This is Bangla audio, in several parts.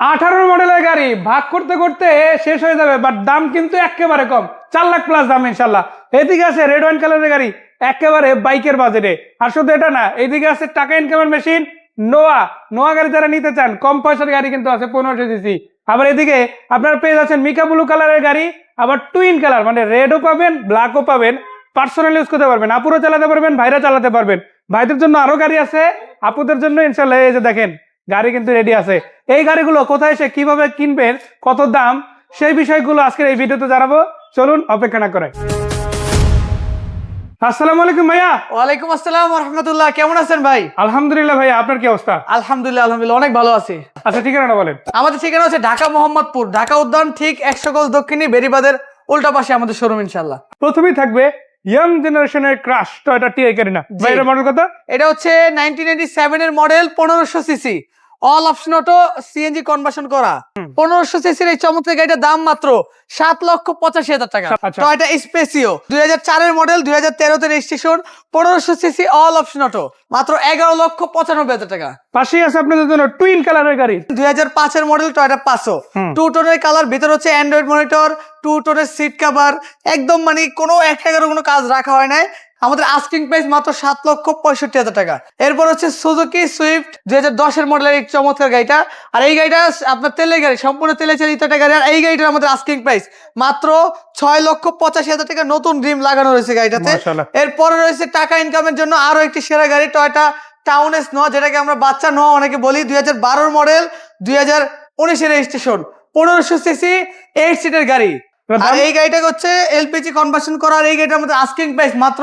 18 মডেলের গাড়ি ভাগ করতে করতে শেষ হয়ে যাবে, বাট দাম কিন্তু একেবারে কম, 4 লাখ প্লাস দাম ইনশাল্লাহ। এদিকে আছে রেড ওয়াইন কালারের গাড়ি, একেবারে বাইকের বাজেটে। আর শুধু এটা না, এইদিকে আছে টাকা ইনকামের মেশিন নোয়া। নোয়া গাড়ি যারা নিতে চান, কম পয়সার গাড়ি কিন্তু আছে 1500 সিসি। আবার এদিকে আপনারা পেয়ে যাচ্ছেন মিকা ব্লু কালারের গাড়ি, আবার টুইন কালার, মানে রেডও পাবেন ব্ল্যাকও পাবেন। পার্সোনাল ইউজ করতে পারবেন, আপুরও চালাতে পারবেন, ভাইরা চালাতে পারবেন। ভাইদের জন্য আরো গাড়ি আছে, আপুদের জন্য ইনশাল্লাহ এই যে দেখেন গাড়ি কিন্তু রেডি আছে। এই গাড়িগুলো কোথায় এসে কিভাবে কিনবেন, কত দাম, সেই বিষয়গুলো আজকের এই ভিডিওতে জানাবো। চলুন অপেক্ষা না করে। আসসালামু আলাইকুম ভাইয়া। ওয়ালাইকুম আসসালাম ওয়া রাহমাতুল্লাহ। কেমন আছেন ভাই? আলহামদুলিল্লাহ ভাইয়া, আপনার কি অবস্থা? আলহামদুলিল্লাহ অনেক ভালো আছি। আচ্ছা ঠিকানাটা বলেন। আমাদের ঠিকানা হচ্ছে ঢাকা মোহাম্মদপুর, ঢাকা উদ্যান ঠিক 100 গজ দক্ষিণী বেরিবাদের উল্টা পাশে আমাদের শোরুম ইনশাআল্লাহ। প্রথমেই থাকবে ইয়াং জেনারেশনের ক্রাশ টয়োটা টিআই কারিনা। ভাইয়ের মডেল কত? এটা হচ্ছে 1987 এর model, 1500 CC, all option auto, CNG conversion করা। 1500 সিসির এই চমৎকার গাড়িটার দাম মাত্র 7,85,000 টাকা। আচ্ছা। টয়োটা স্পেসিও 2004 এর মডেল, 2013 তে registration, 1500 CC, all option auto, মাত্র 11,95,000 টাকা। পাশেই আছে আপনাদের জন্য টুইন কালারের গাড়ি, 2005 এর মডেল টয়োটা পাসো, টু টোনের কালার, ভিতর হচ্ছে অ্যান্ড্রয়েড মনিটর, টু টোনের সিট কভার, একদম মানে কোনো কোনো কাজ রাখা হয় নাই। আমাদের আস্কিং প্রাইস মাত্র 7,65,000 টাকা। এরপর হচ্ছে সুজুকি সুইফট 2010 এর মডেলের এই চমৎকার গাড়িটা। আর এই গাড়িটা আপনার তেলের গাড়ি, সম্পূর্ণ তেলে চালিত একটা গাড়ি। আর এই গাড়িটার আমাদের আস্কিং প্রাইস মাত্র 6,85,000 টাকা। নতুন রিম লাগানো রয়েছে গাড়িটাতে। মাশাআল্লাহ। এরপরে রয়েছে টাকা ইনকামের জন্য আরো একটি সেরা গাড়ি, টয়োটা টাউন এস নোয়া, যেটাকে আমরা বাচ্চা নোয়া অনেকে বলি। 2012 মডেল, 2019 এর রেজিস্ট্রেশন, 1500 সিসি, 8 সিটের গাড়ি। আর এই গাড়িটা হচ্ছে এলপিজি কনভার্সন করা। আর এই গাড়িটার মধ্যে আস্কিং প্রাইস মাত্র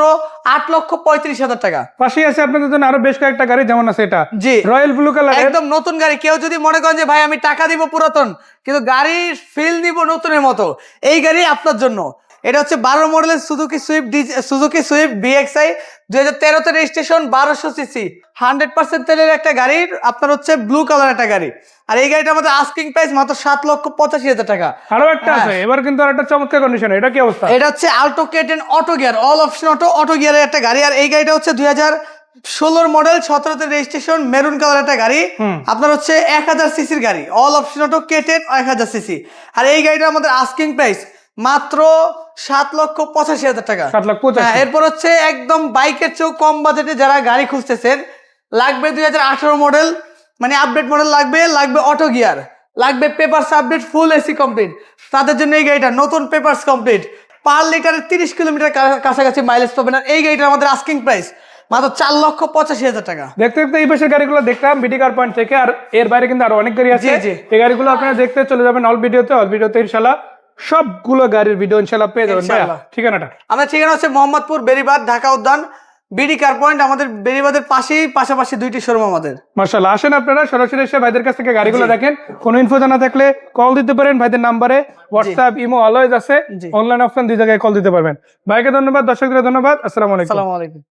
8,35,000 টাকা। পাশেই আছে আপনাদের জন্য আরো বেশ কয়েকটা গাড়ি, যেমন আছে এটা জি রয়্যাল ব্লু কালার, একদম নতুন গাড়ি। কেউ যদি মনে করেন যে ভাই আমি টাকা দিব পুরাতন, কিন্তু গাড়ির ফিল দিব নতুনের মতো, এই গাড়ি আপনার জন্য। এটা হচ্ছে 12 মডেলের সুজুকি সুইফট বিএক্সআই, 2013 তে রেজিস্ট্রেশন, 1200 সিসি, 100% তেলের একটা গাড়ি, আপনার হচ্ছে ব্লু কালার একটা গাড়ি। আর এই গাড়িটা আমাদের আস্কিং প্রাইস মাত্র 7,85,000 টাকা। আরো একটা আছে, এবার কিন্তু আরেকটা চমৎকার কন্ডিশন। এটা কি অবস্থা? এটা হচ্ছে Alto K10 auto gear, all option auto, auto গিয়ারের একটা গাড়ি। আর এই গাড়িটা হচ্ছে 2016 মডেল, 17 তে রেজিস্ট্রেশন, মেরুন কালার একটা গাড়ি। আপনার হচ্ছে 1000 সিসির গাড়ি, all option auto K10, 1000 CC. আর এই গাড়িটা আমাদের আস্কিং প্রাইস মাত্র 7,85,000 টাকা। 7,85,000। এরপর হচ্ছে একদম বাইকের চেয়েও কম বাজেটে যারা গাড়ি খুঁজতেছেন, লাগবে 2018 মডেল, মানে আপডেট মডেল লাগবে অটো গিয়ার, লাগবে পেপারস আপডেট, ফুল এসি কমপ্লিট, তাদের জন্য এই গাড়িটা নতুন, পেপারস কমপ্লিট, পার লিটারে 30 কিলোমিটার কাছাকাছি মাইলেজ পাবেন। আর এই গাড়িটার আমাদের আস্কিং প্রাইস মাত্র 4,85,000 টাকা। দেখতে দেখতে এই পাশের গাড়িগুলো দেখলাম বিডি কার পয়েন্ট থেকে, আর এর বাইরে কিন্তু আরো অনেক গাড়ি আছে। এই গাড়িগুলো আপনারা দেখতে চলে যাবেন অল ভিডিওতে ইনশাল্লাহ সবগুলো গাড়ির ভিডিও ইনশাল্লাহ পেয়ে যাবেন। ঠিকানাটা? আমাদের ঠিকানা হচ্ছে মোহাম্মদপুর বেরিবাদ, ঢাকা উদ্যান, বিডি কার পয়েন্ট। আমাদের বেরিবাদের পাশাপাশি দুইটি শোরুম আমাদের। মাশাআল্লাহ, আসেন আপনারা সরাসরি এসে ভাইদের কাছ থেকে গাড়িগুলো দেখেন। কোনো ইনফো জানা থাকলে কল দিতে পারেন ভাইদের নাম্বারে, হোয়াটসঅ্যাপ, ইমো অলওয়েজ আছে, অনলাইন অফলাইন দুই জায়গায় কল দিতে পারবেন। ভাইকে ধন্যবাদ, দর্শকদের ধন্যবাদ। আসসালামু আলাইকুম।